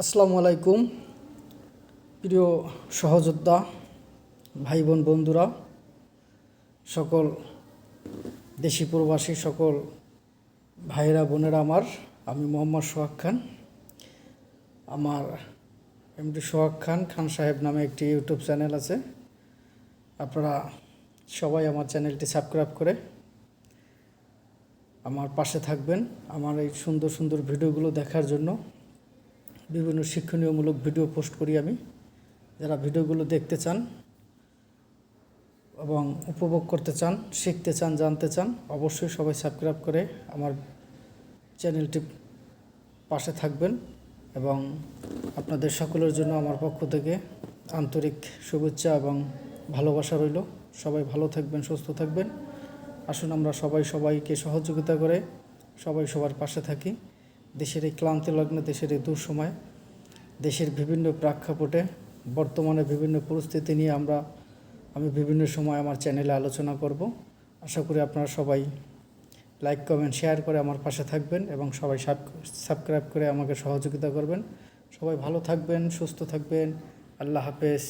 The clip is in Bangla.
আসসালামু আলাইকুম প্রিয় সহযোদ্ধা ভাই বোন বন্ধুরা, সকল দেশি প্রবাসী সকল ভাইয়েরা বোনেরা আমি মোহাম্মদ সোহাগ খান। আমার এমডি সোহাগ খান খান সাহেব নামে একটি ইউটিউব চ্যানেল আছে। আপনারা সবাই আমার চ্যানেলটি সাবস্ক্রাইব করে আমার পাশে থাকবেন। আমার এই সুন্দর সুন্দর ভিডিওগুলো দেখার জন্য বিভিন্ন শিক্ষণীয়মূলক ভিডিও পোস্ট করি আমি। যারা ভিডিওগুলো দেখতে চান এবং উপভোগ করতে চান, শিখতে চান, জানতে চান, অবশ্যই সবাই সাবস্ক্রাইব করে আমার চ্যানেলটি পাশে থাকবেন। এবং আপনাদের সকলের জন্য আমার পক্ষ থেকে আন্তরিক শুভেচ্ছা এবং ভালোবাসা রইল। সবাই ভালো থাকবেন, সুস্থ থাকবেন। আসুন আমরা সবাই সবাইকে সহযোগিতা করে সবাই সবার পাশে থাকি। দেশের এই ক্লান্তি লগ্নে, দেশের এই দুঃসময়, দেশের বিভিন্ন প্রেক্ষাপটে বর্তমানে বিভিন্ন পরিস্থিতি নিয়ে আমি বিভিন্ন সময় আমার চ্যানেলে আলোচনা করব। আশা করি আপনারা সবাই লাইক, কমেন্ট, শেয়ার করে আমার পাশে থাকবেন এবং সবাই সাবস্ক্রাইব করে আমাকে সহযোগিতা করবেন। সবাই ভালো থাকবেন, সুস্থ থাকবেন। আল্লাহ হাফেজ।